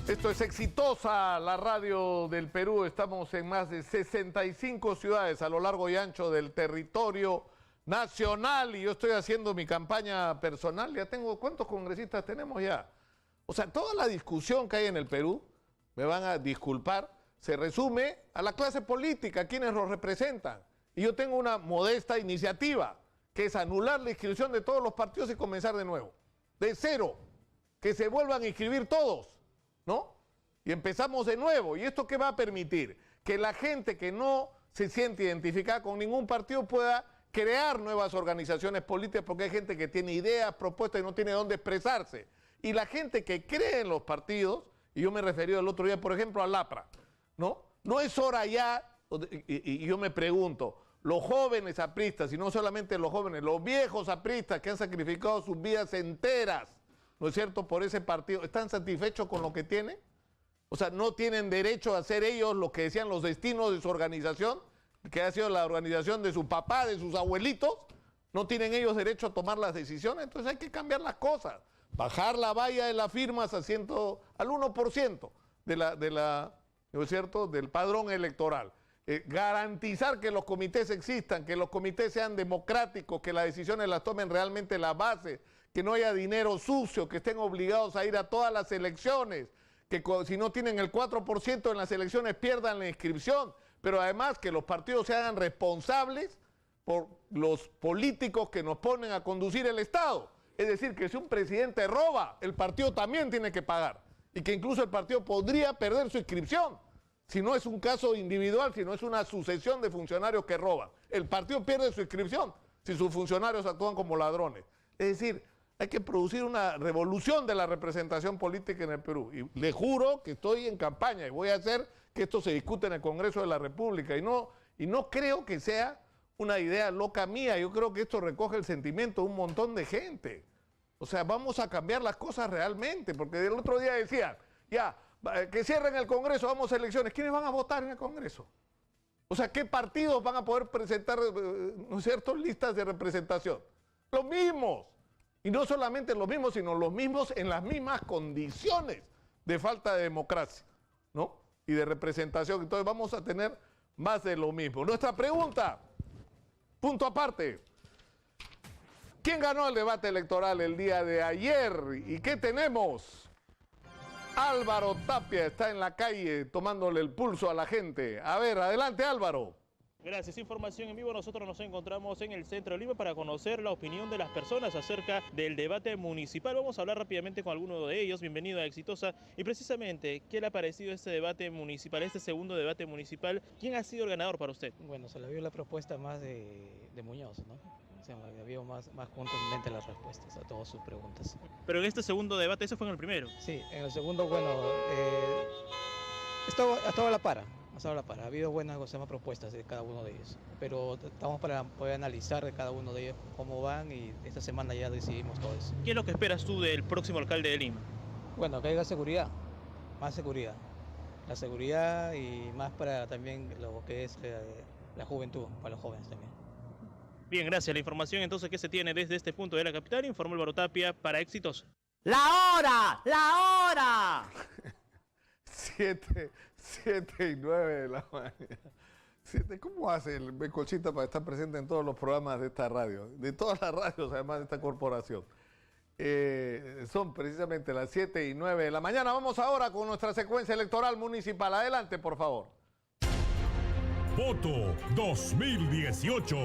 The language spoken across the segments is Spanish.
Esto es Exitosa, la radio del Perú. Estamos en más de 65 ciudades a lo largo y ancho del territorio nacional y yo estoy haciendo mi campaña personal. Ya tengo, ¿cuántos congresistas tenemos ya? O sea, toda la discusión que hay en el Perú, me van a disculpar, se resume a la clase política, a quienes los representan. Y yo tengo una modesta iniciativa, que es anular la inscripción de todos los partidos y comenzar de nuevo, de cero, que se vuelvan a inscribir todos, ¿no? Y empezamos de nuevo. ¿Y esto qué va a permitir? Que la gente que no se siente identificada con ningún partido pueda crear nuevas organizaciones políticas, porque hay gente que tiene ideas, propuestas y no tiene dónde expresarse. Y la gente que cree en los partidos, y yo me referí el otro día, por ejemplo, al APRA, ¿no? No es hora ya, y yo me pregunto, los jóvenes apristas, y no solamente los jóvenes, los viejos apristas que han sacrificado sus vidas enteras, ¿no es cierto?, por ese partido, ¿están satisfechos con lo que tienen? O sea, ¿no tienen derecho a hacer ellos lo que decían los destinos de su organización, que ha sido la organización de su papá, de sus abuelitos? ¿No tienen ellos derecho a tomar las decisiones? Entonces hay que cambiar las cosas. Bajar la valla de las firmas al 1% ¿no es cierto?, del padrón electoral. Garantizar que los comités existan, que los comités sean democráticos, que las decisiones las tomen realmente la base, que no haya dinero sucio, que estén obligados a ir a todas las elecciones, que si no tienen el 4% en las elecciones pierdan la inscripción, pero además que los partidos se hagan responsables por los políticos que nos ponen a conducir el Estado. Es decir, que si un presidente roba, el partido también tiene que pagar y que incluso el partido podría perder su inscripción. Si no es un caso individual, si no es una sucesión de funcionarios que roban. El partido pierde su inscripción si sus funcionarios actúan como ladrones. Es decir, hay que producir una revolución de la representación política en el Perú. Y le juro que estoy en campaña y voy a hacer que esto se discute en el Congreso de la República. Y no creo que sea una idea loca mía. Yo creo que esto recoge el sentimiento de un montón de gente. O sea, vamos a cambiar las cosas realmente. Porque el otro día decían, ya, que cierren el Congreso, vamos a elecciones. ¿Quiénes van a votar en el Congreso? O sea, ¿qué partidos van a poder presentar, ¿no es cierto?, listas de representación? Los mismos. Y no solamente los mismos, sino los mismos en las mismas condiciones de falta de democracia, ¿no?, y de representación. Entonces vamos a tener más de lo mismo. Nuestra pregunta, punto aparte. ¿Quién ganó el debate electoral el día de ayer? ¿Y qué tenemos? Álvaro Tapia está en la calle tomándole el pulso a la gente. A ver, adelante Álvaro. Gracias, información en vivo. Nosotros nos encontramos en el centro de Lima para conocer la opinión de las personas acerca del debate municipal. Vamos a hablar rápidamente con alguno de ellos. Bienvenido a Exitosa. Y precisamente, ¿qué le ha parecido este debate municipal, este segundo debate municipal? ¿Quién ha sido el ganador para usted? Bueno, se le vio la propuesta más de Muñoz, ¿no? O sea, le vio más contundente las respuestas a todas sus preguntas. Pero en este segundo debate, ¿eso fue en el primero? Sí, en el segundo, bueno, estaba a la par. Ha habido buenas propuestas de cada uno de ellos, pero estamos para poder analizar de cada uno de ellos cómo van y esta semana ya decidimos todo eso. ¿Qué es lo que esperas tú del próximo alcalde de Lima? Bueno, que haya seguridad, más seguridad. La seguridad y más para también lo que es la juventud, para los jóvenes también. Bien, gracias. La información entonces que se tiene desde este punto de la capital, informó Álvaro Tapia para Exitosa. ¡La hora! ¡La hora! 7:09 de la mañana. ¿Cómo hace el Becochita para estar presente en todos los programas de esta radio? De todas las radios, además de esta corporación. Son precisamente las 7:09 de la mañana. Vamos ahora con nuestra secuencia electoral municipal. Adelante, por favor. Voto 2018.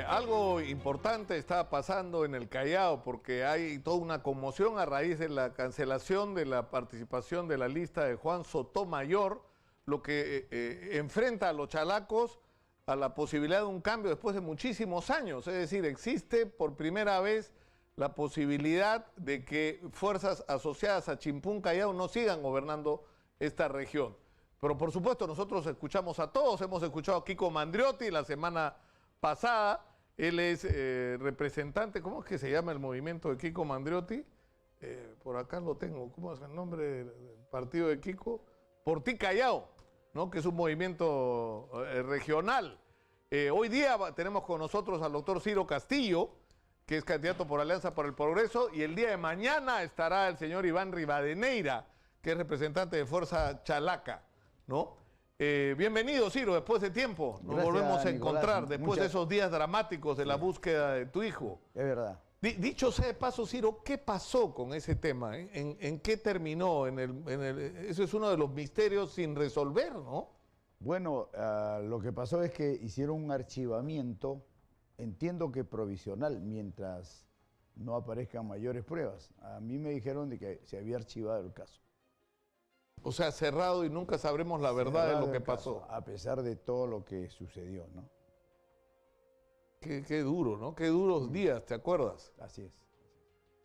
Algo importante está pasando en el Callao porque hay toda una conmoción a raíz de la cancelación de la participación de la lista de Juan Sotomayor, lo que enfrenta a los chalacos a la posibilidad de un cambio después de muchísimos años. Es decir, existe por primera vez la posibilidad de que fuerzas asociadas a Chimpún Callao no sigan gobernando esta región. Pero por supuesto nosotros escuchamos a todos, hemos escuchado a Kiko Mandriotti la semana pasada. Él es representante, ¿cómo es que se llama el movimiento de Kiko Mandriotti? Por acá lo tengo, ¿cómo es el nombre del partido de Kiko? Por ti Callao, ¿no?, que es un movimiento regional. Hoy día tenemos con nosotros al doctor Ciro Castillo, que es candidato por Alianza por el Progreso, y el día de mañana estará el señor Iván Rivadeneira, que es representante de Fuerza Chalaca, ¿no? Bienvenido, Ciro, después de tiempo. Nos Gracias, volvemos a Nicolás. encontrar después de esos días dramáticos de la búsqueda de tu hijo. Es verdad. Dicho sea de paso, Ciro, ¿qué pasó con ese tema? ¿En qué terminó? Eso es uno de los misterios sin resolver, ¿no? Bueno, lo que pasó es que hicieron un archivamiento, entiendo que provisional, mientras no aparezcan mayores pruebas. A mí me dijeron de que se había archivado el caso. O sea, cerrado y nunca sabremos la verdad de lo que pasó. A pesar de todo lo que sucedió, ¿no? Qué duro, ¿no? Qué duros días, ¿te acuerdas? Así es.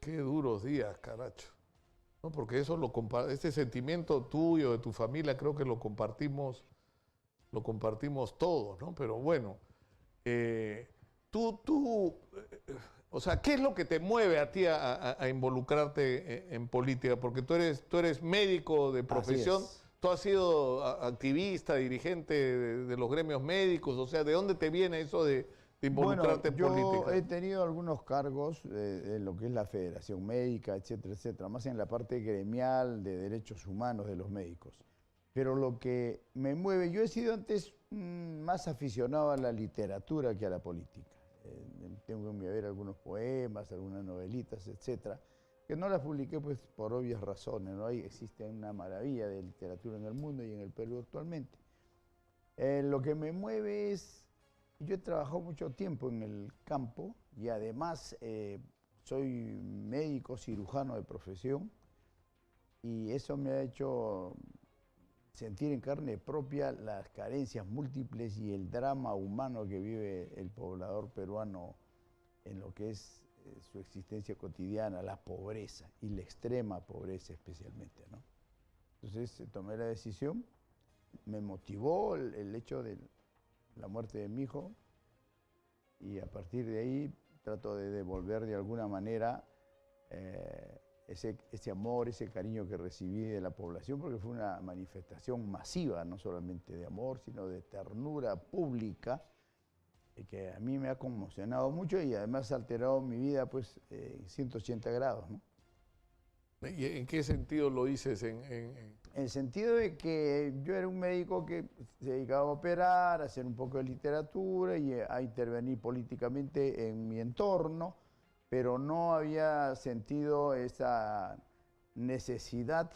Qué duros días, caracho. ¿No? Porque eso este sentimiento tuyo, de tu familia, creo que lo compartimos todos, ¿no? Pero bueno, o sea, ¿qué es lo que te mueve a ti a involucrarte en política? Porque tú eres médico de profesión, tú has sido activista, dirigente de los gremios médicos, o sea, ¿de dónde te viene eso de involucrarte en política? Yo he tenido algunos cargos en lo que es la Federación Médica, etcétera, etcétera, más en la parte gremial de derechos humanos de los médicos. Pero lo que me mueve, yo he sido antes más aficionado a la literatura que a la política. Tengo en mi haber algunos poemas, algunas novelitas, etcétera, que no las publiqué pues por obvias razones, ¿no? Existe una maravilla de literatura en el mundo y en el Perú actualmente. Lo que me mueve es, yo he trabajado mucho tiempo en el campo y además soy médico cirujano de profesión y eso me ha hecho sentir en carne propia las carencias múltiples y el drama humano que vive el poblador peruano en lo que es su existencia cotidiana, la pobreza y la extrema pobreza especialmente, ¿no? Entonces tomé la decisión, me motivó el hecho de la muerte de mi hijo y a partir de ahí trato de devolver de alguna manera ese amor, ese cariño que recibí de la población, porque fue una manifestación masiva, no solamente de amor, sino de ternura pública, que a mí me ha conmocionado mucho y además ha alterado mi vida pues, en 180 grados, ¿no? ¿Y en qué sentido lo dices? En el sentido de que yo era un médico que se dedicaba a operar, a hacer un poco de literatura y a intervenir políticamente en mi entorno, pero no había sentido esa necesidad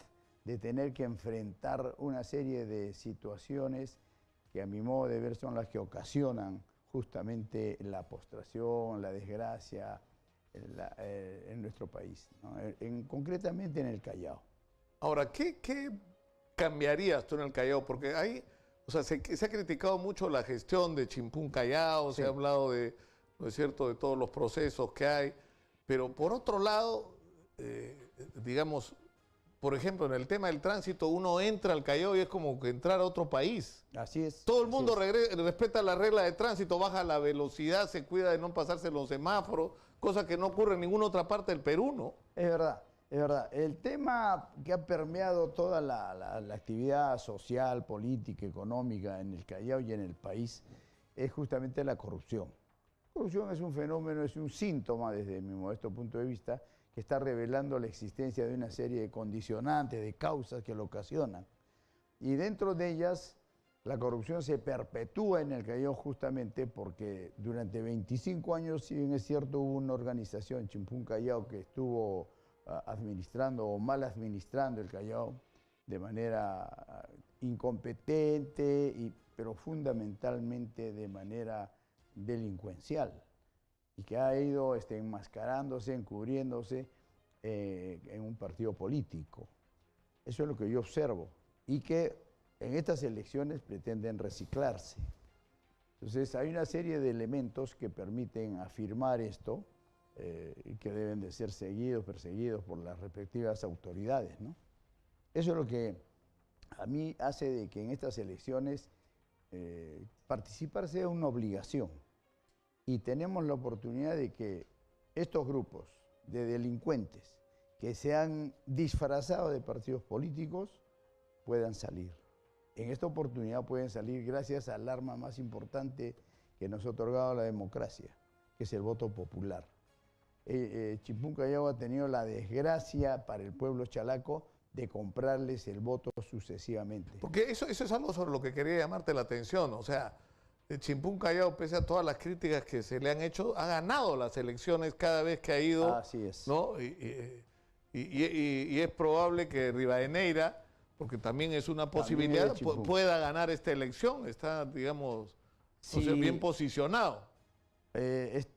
de tener que enfrentar una serie de situaciones que a mi modo de ver son las que ocasionan justamente la postración, la desgracia en nuestro país, ¿no? Concretamente en el Callao. Ahora, ¿qué cambiarías tú en el Callao? Porque ahí, o sea, se ha criticado mucho la gestión de Chimpún Callao, se ha hablado de, ¿no es cierto?, de todos los procesos que hay, pero por otro lado, digamos, por ejemplo, en el tema del tránsito, uno entra al Callao y es como que entrar a otro país. Así es. Todo el mundo respeta la regla de tránsito, baja la velocidad, se cuida de no pasarse los semáforos, cosa que no ocurre en ninguna otra parte del Perú, ¿no? Es verdad, es verdad. El tema que ha permeado toda la actividad social, política, económica en el Callao y en el país es justamente la corrupción. La corrupción es un fenómeno, es un síntoma, desde mi modesto punto de vista, que está revelando la existencia de una serie de condicionantes, de causas que lo ocasionan. Y dentro de ellas, la corrupción se perpetúa en el Callao justamente porque durante 25 años, si bien es cierto, hubo una organización, Chimpún Callao, que estuvo administrando o mal administrando el Callao de manera incompetente, pero fundamentalmente de manera delincuencial, y que ha ido enmascarándose, encubriéndose en un partido político. Eso es lo que yo observo, y que en estas elecciones pretenden reciclarse. Entonces hay una serie de elementos que permiten afirmar esto y que deben de ser perseguidos por las respectivas autoridades, ¿no? Eso es lo que a mí hace de que en estas elecciones participar sea una obligación. Y tenemos la oportunidad de que estos grupos de delincuentes que se han disfrazado de partidos políticos puedan salir. En esta oportunidad pueden salir gracias al arma más importante que nos ha otorgado la democracia, que es el voto popular. Chimpún Callao ha tenido la desgracia para el pueblo chalaco de comprarles el voto sucesivamente. Porque eso es algo sobre lo que quería llamarte la atención. O sea, Chimpún Callao, pese a todas las críticas que se le han hecho, ha ganado las elecciones cada vez que ha ido. Así es. ¿No? Y es probable que Rivadeneira, porque también es una posibilidad, pueda ganar esta elección. Está, digamos, Sí. o sea, bien posicionado.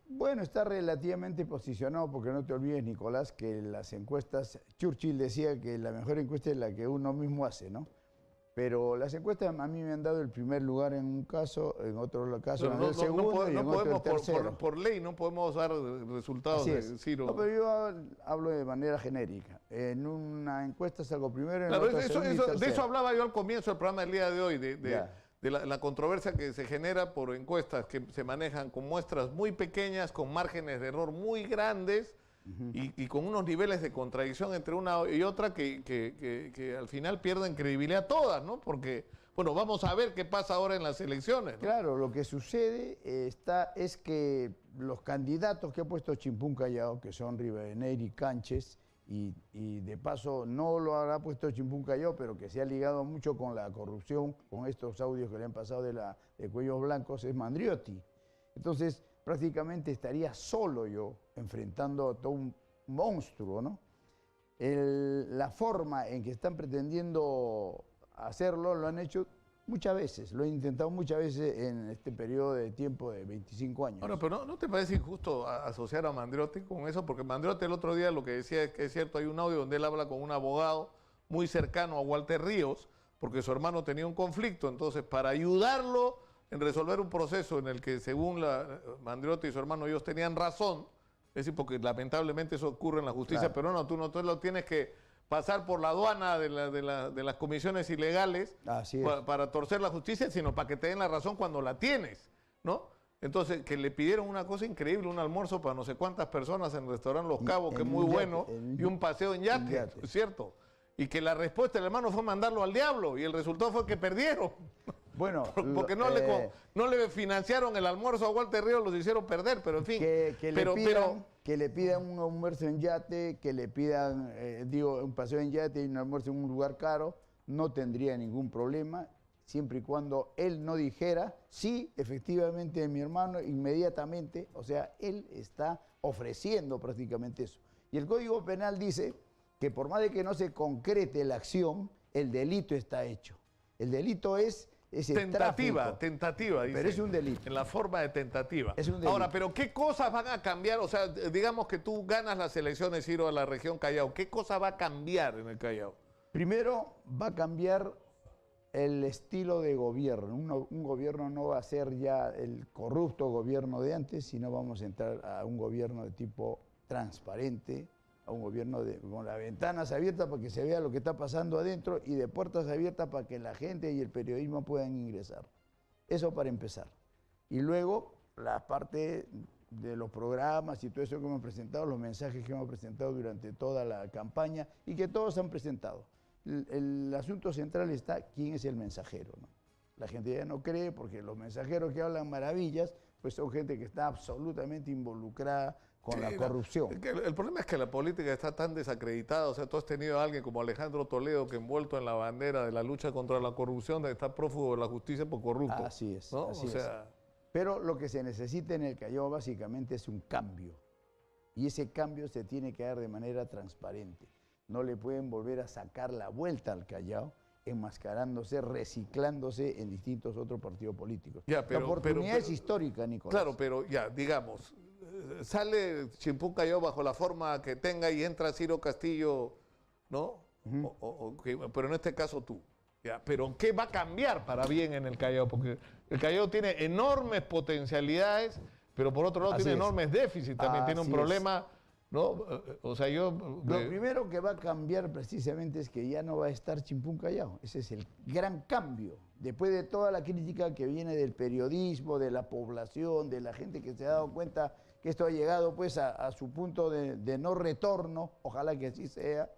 Bueno, está relativamente posicionado porque no te olvides, Nicolás, que las encuestas, Churchill decía que la mejor encuesta es la que uno mismo hace, ¿no? Pero las encuestas a mí me han dado el primer lugar en un caso, en otro caso el segundo y en otro el tercero. Por ley no podemos dar resultados Así de es. Ciro. No, pero yo hablo de manera genérica. En una encuesta salgo primero, en Claro, otra segundo y tercero. de eso hablaba yo al comienzo del programa del día de hoy, de la controversia que se genera por encuestas que se manejan con muestras muy pequeñas, con márgenes de error muy grandes y con unos niveles de contradicción entre una y otra que al final pierden credibilidad todas, ¿no? Porque, bueno, vamos a ver qué pasa ahora en las elecciones, ¿no? Claro, lo que sucede es que los candidatos que ha puesto Chimpún Callao, que son Rivadeneira y Canches, y de paso no lo habrá puesto Chimpún Callao, pero que se ha ligado mucho con la corrupción, con estos audios que le han pasado de Cuellos Blancos, es Mandriotti. Entonces, prácticamente estaría solo yo enfrentando a todo un monstruo, ¿no? La forma en que están pretendiendo hacerlo lo han hecho muchas veces, lo he intentado muchas veces en este periodo de tiempo de 25 años. Ahora, pero ¿no te parece injusto asociar a Mandriotti con eso? Porque Mandriotti el otro día lo que decía es que es cierto, hay un audio donde él habla con un abogado muy cercano a Walter Ríos, porque su hermano tenía un conflicto, entonces para ayudarlo en resolver un proceso en el que según Mandriotti y su hermano ellos tenían razón, es decir, porque lamentablemente eso ocurre en la justicia peruana, tú lo tienes que pasar por la aduana de las comisiones ilegales para torcer la justicia, sino para que te den la razón cuando la tienes, ¿no? Entonces, que le pidieron una cosa increíble, un almuerzo para no sé cuántas personas en el restaurante Los Cabos, que es muy bueno, y un paseo en yate, ¿cierto? Y que la respuesta del hermano fue mandarlo al diablo, y el resultado fue que perdieron. Bueno, porque no le financiaron el almuerzo a Walter Ríos, los hicieron perder, pero en fin. Que le pidan un almuerzo en yate, que le pidan, un paseo en yate y un almuerzo en un lugar caro, no tendría ningún problema, siempre y cuando él no dijera, sí, efectivamente, mi hermano, inmediatamente, o sea, él está ofreciendo prácticamente eso. Y el Código Penal dice que por más de que no se concrete la acción, el delito está hecho. El delito es tentativa, dice. Pero es un delito. En la forma de tentativa. Es un delito. Ahora, pero ¿qué cosas van a cambiar? O sea, digamos que tú ganas las elecciones, Ciro, a la región Callao. ¿Qué cosa va a cambiar en el Callao? Primero, va a cambiar el estilo de gobierno. Un gobierno no va a ser ya el corrupto gobierno de antes, sino vamos a entrar a un gobierno de tipo transparente, a un gobierno con las ventanas abiertas para que se vea lo que está pasando adentro y de puertas abiertas para que la gente y el periodismo puedan ingresar. Eso para empezar. Y luego la parte de los programas y todo eso que hemos presentado, los mensajes que hemos presentado durante toda la campaña y que todos han presentado. El asunto central está quién es el mensajero, ¿no? La gente ya no cree porque los mensajeros que hablan maravillas pues son gente que está absolutamente involucrada con la corrupción. El problema es que la política está tan desacreditada. O sea, tú has tenido a alguien como Alejandro Toledo que envuelto en la bandera de la lucha contra la corrupción, de estar prófugo de la justicia por corrupto. Así es, ¿no? así es. Pero lo que se necesita en el Callao básicamente es un cambio. Y ese cambio se tiene que dar de manera transparente. No le pueden volver a sacar la vuelta al Callao enmascarándose, reciclándose en distintos otros partidos políticos. La oportunidad es histórica, Nicolás. Claro, pero ya, digamos, sale Chimpún Callao bajo la forma que tenga y entra Ciro Castillo, ¿no? Pero en este caso tú. Ya, pero ¿qué va a cambiar para bien en el Callao? Porque el Callao tiene enormes potencialidades, pero por otro lado tiene enormes déficits, también tiene un problema, ¿no? O sea, Lo primero que va a cambiar precisamente es que ya no va a estar Chimpún Callao. Ese es el gran cambio. Después de toda la crítica que viene del periodismo, de la población, de la gente que se ha dado cuenta que esto ha llegado pues a su punto de no retorno, ojalá que así sea,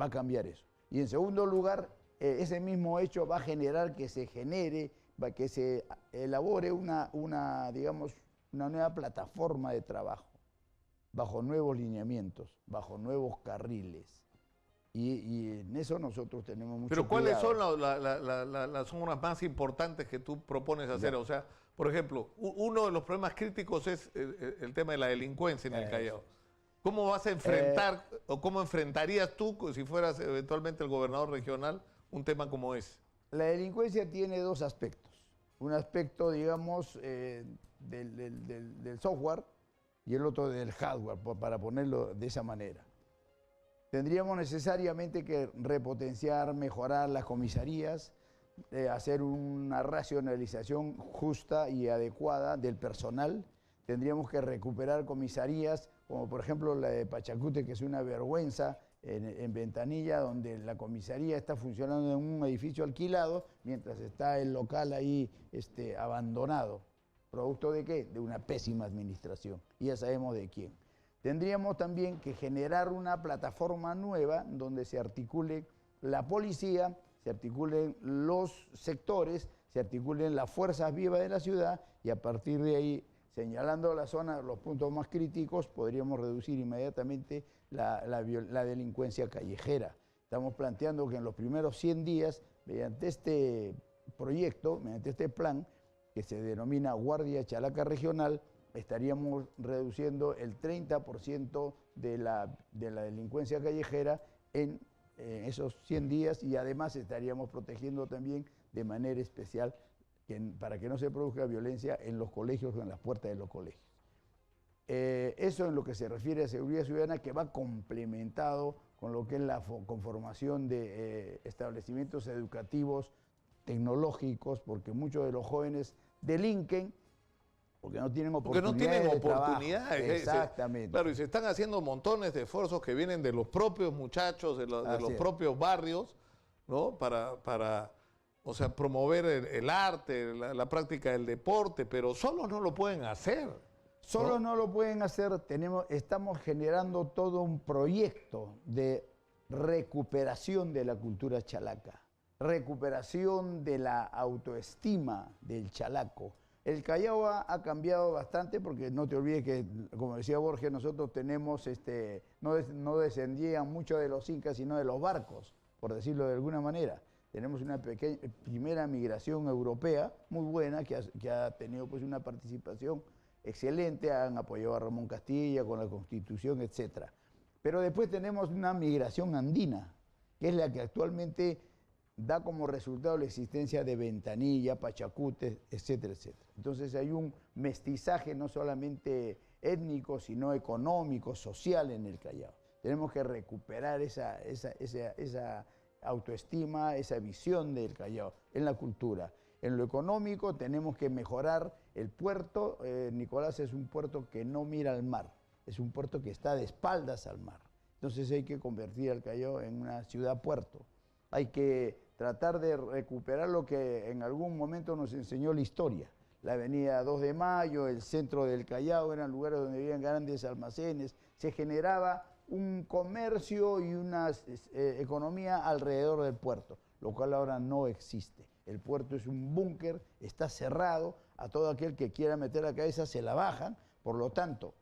va a cambiar eso. Y en segundo lugar, ese mismo hecho va a generar que se genere, para que se elabore digamos, una nueva plataforma de trabajo, bajo nuevos lineamientos, bajo nuevos carriles. Y en eso nosotros tenemos mucho Pero ¿cuáles cuidado. son las zonas más importantes que tú propones hacer? Ya. O sea, por ejemplo, uno de los problemas críticos es el tema de la delincuencia en el Callao. ¿Cómo vas a enfrentar o cómo enfrentarías tú, si fueras eventualmente el gobernador regional, un tema como ese? La delincuencia tiene dos aspectos. Un aspecto, digamos, del software y el otro del hardware, para ponerlo de esa manera. Tendríamos necesariamente que repotenciar, mejorar las comisarías, hacer una racionalización justa y adecuada del personal. Tendríamos que recuperar comisarías, como por ejemplo la de Pachacute, que es una vergüenza, en Ventanilla, donde la comisaría está funcionando en un edificio alquilado, mientras está el local ahí abandonado. ¿Producto de qué? De una pésima administración. Y ya sabemos de quién. Tendríamos también que generar una plataforma nueva donde se articule la policía, se articulen los sectores, se articulen las fuerzas vivas de la ciudad y a partir de ahí, señalando la zona, los puntos más críticos, podríamos reducir inmediatamente la delincuencia callejera. Estamos planteando que en los primeros 100 días, mediante este proyecto, mediante este plan, que se denomina Guardia Chalaca Regional, estaríamos reduciendo el 30% de la delincuencia callejera en esos 100 días y además estaríamos protegiendo también de manera especial para que no se produzca violencia en los colegios o en las puertas de los colegios. Eso en lo que se refiere a seguridad ciudadana, que va complementado con lo que es la conformación de establecimientos educativos, tecnológicos, porque muchos de los jóvenes delinquen porque no tienen oportunidades. Exactamente. Claro, y se están haciendo montones de esfuerzos que vienen de los propios muchachos, de los propios barrios, ¿no? Para o sea, promover el arte, la práctica del deporte, pero solos no lo pueden hacer. Solos no lo pueden hacer. Estamos generando todo un proyecto de recuperación de la cultura chalaca, recuperación de la autoestima del chalaco. El Callao ha cambiado bastante porque no te olvides que, como decía Borges, nosotros tenemos, no descendían mucho de los incas, sino de los barcos, por decirlo de alguna manera. Tenemos una primera migración europea muy buena que ha tenido pues una participación excelente, han apoyado a Ramón Castilla con la Constitución, etc. Pero después tenemos una migración andina, que es la que actualmente da como resultado la existencia de Ventanilla, Pachacute, etcétera, etcétera. Entonces hay un mestizaje no solamente étnico, sino económico, social en el Callao. Tenemos que recuperar esa autoestima, esa visión del Callao en la cultura. En lo económico tenemos que mejorar el puerto. Nicolás es un puerto que no mira al mar, es un puerto que está de espaldas al mar. Entonces hay que convertir al Callao en una ciudad-puerto. Hay que tratar de recuperar lo que en algún momento nos enseñó la historia. La avenida 2 de Mayo, el centro del Callao, eran lugares donde había grandes almacenes, se generaba un comercio y una economía alrededor del puerto, lo cual ahora no existe. El puerto es un búnker, está cerrado, a todo aquel que quiera meter la cabeza se la bajan, por lo tanto,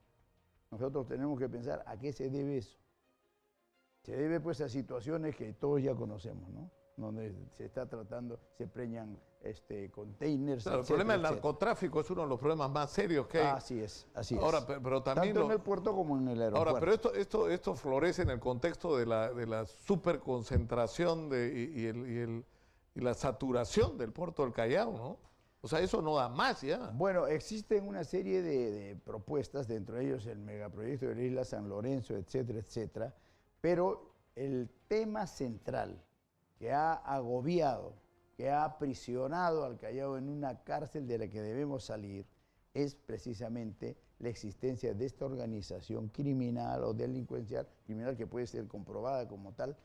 nosotros tenemos que pensar a qué se debe eso. Se debe pues a situaciones que todos ya conocemos, ¿no? Donde se está tratando, se preñan containers, claro, el problema del narcotráfico es uno de los problemas más serios que hay. Así es, así es. Ahora, pero también tanto en el puerto como en el aeropuerto. Ahora, pero esto florece en el contexto de la superconcentración y la saturación del puerto del Callao, ¿no? O sea, eso no da más ya. Bueno, existen una serie de propuestas, dentro de ellos el megaproyecto de la isla San Lorenzo, etcétera, etcétera, pero el tema central que ha agobiado, que ha aprisionado al Callao en una cárcel de la que debemos salir, es precisamente la existencia de esta organización criminal o delincuencial, criminal que puede ser comprobada como tal,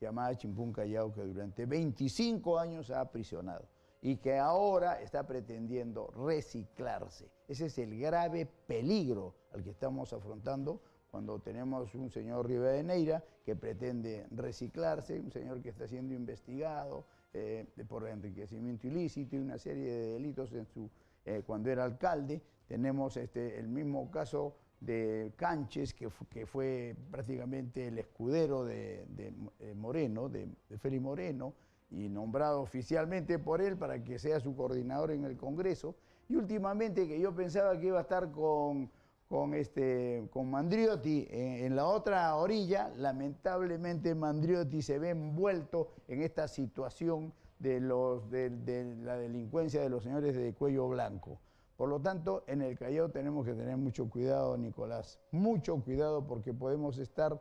llamada Chimpún Callao, que durante 25 años ha aprisionado y que ahora está pretendiendo reciclarse. Ese es el grave peligro al que estamos afrontando cuando tenemos un señor Rivadeneira que pretende reciclarse, un señor que está siendo investigado, por enriquecimiento ilícito y una serie de delitos cuando era alcalde. Tenemos el mismo caso de Canches, que fue prácticamente el escudero de Moreno, de Félix Moreno, y nombrado oficialmente por él para que sea su coordinador en el Congreso. Y últimamente, que yo pensaba que iba a estar con Mandriotti en la otra orilla, lamentablemente Mandriotti se ve envuelto en esta situación de la delincuencia de los señores de cuello blanco. Por lo tanto, en el Callao tenemos que tener mucho cuidado, Nicolás, mucho cuidado, porque podemos estar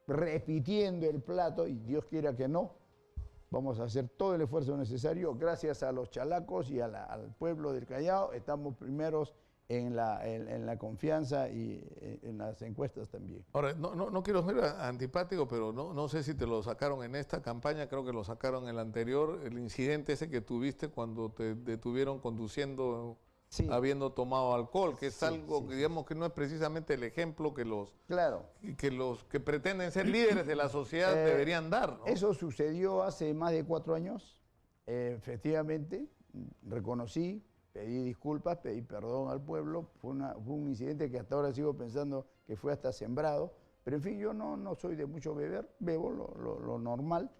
repitiendo el plato, y Dios quiera que no. Vamos a hacer todo el esfuerzo necesario. Gracias a los chalacos y al pueblo del Callao, estamos primeros en la confianza y en las encuestas también. Ahora, no quiero ser antipático, pero no sé si te lo sacaron en esta campaña, creo que lo sacaron en la anterior, el incidente ese que tuviste cuando te detuvieron conduciendo, sí, habiendo tomado alcohol, que es sí, algo sí, que digamos que no es precisamente el ejemplo que los que pretenden ser líderes de la sociedad deberían dar, ¿no? Eso sucedió hace más de 4 años, efectivamente, reconocí, pedí disculpas, pedí perdón al pueblo. Fue un incidente que hasta ahora sigo pensando que fue hasta sembrado. Pero en fin, yo no soy de mucho beber, bebo lo normal.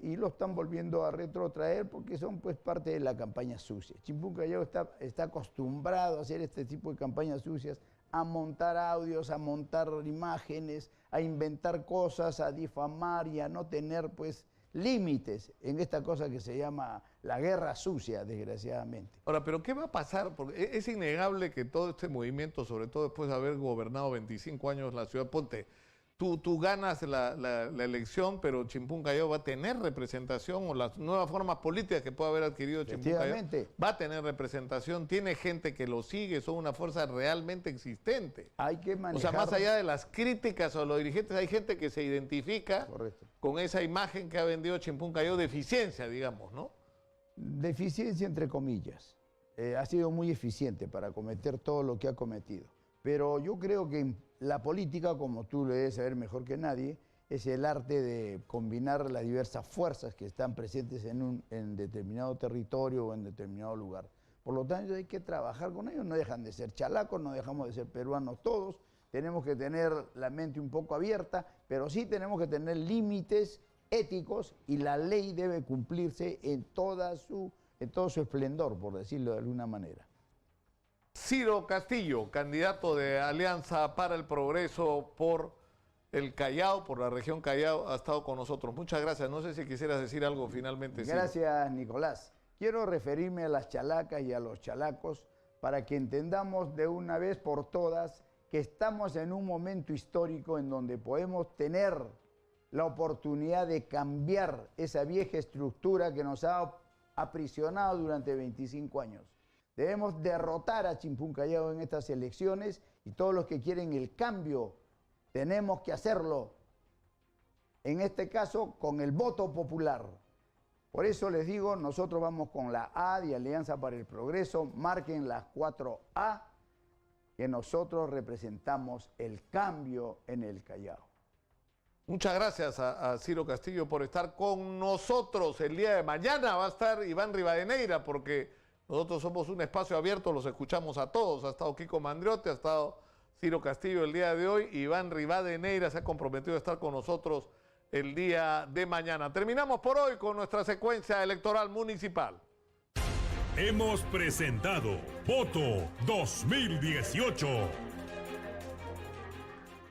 Y lo están volviendo a retrotraer porque son pues parte de la campaña sucia. Chimpún Callao está acostumbrado a hacer este tipo de campañas sucias, a montar audios, a montar imágenes, a inventar cosas, a difamar y a no tener pues límites en esta cosa que se llama la guerra sucia, desgraciadamente. Ahora, ¿pero qué va a pasar? Porque es innegable que todo este movimiento, sobre todo después de haber gobernado 25 años la ciudad, ponte, tú ganas la elección, pero Chimpún Callao va a tener representación, o las nuevas formas políticas que puede haber adquirido Chimpún Callao va a tener representación, tiene gente que lo sigue, son una fuerza realmente existente. Hay que manejar... O sea, más allá de las críticas a los dirigentes, hay gente que se identifica con esa imagen que ha vendido Chimpún Callao de eficiencia, digamos, ¿no? Deficiencia entre comillas. Ha sido muy eficiente para cometer todo lo que ha cometido. Pero yo creo que la política, como tú lo debes saber mejor que nadie, es el arte de combinar las diversas fuerzas que están presentes en determinado territorio o en determinado lugar. Por lo tanto, hay que trabajar con ellos. No dejan de ser chalacos, no dejamos de ser peruanos todos. Tenemos que tener la mente un poco abierta, pero sí tenemos que tener límites éticos y la ley debe cumplirse en todo su esplendor, por decirlo de alguna manera. Ciro Castillo, candidato de Alianza para el Progreso por el Callao, por la región Callao, ha estado con nosotros. Muchas gracias. No sé si quisieras decir algo finalmente. Gracias, Ciro. Nicolás. Quiero referirme a las chalacas y a los chalacos para que entendamos de una vez por todas que estamos en un momento histórico en donde podemos tener la oportunidad de cambiar esa vieja estructura que nos ha aprisionado durante 25 años. Debemos derrotar a Chimpún Callao en estas elecciones y todos los que quieren el cambio tenemos que hacerlo, en este caso con el voto popular. Por eso les digo, nosotros vamos con la A de Alianza para el Progreso, marquen las 4A, que nosotros representamos el cambio en el Callao. Muchas gracias a Ciro Castillo por estar con nosotros. El día de mañana va a estar Iván Rivadeneira, porque nosotros somos un espacio abierto, los escuchamos a todos. Ha estado Kiko Mandriotti, ha estado Ciro Castillo el día de hoy. Iván Rivadeneira se ha comprometido a estar con nosotros el día de mañana. Terminamos por hoy con nuestra secuencia electoral municipal. Hemos presentado Voto 2018.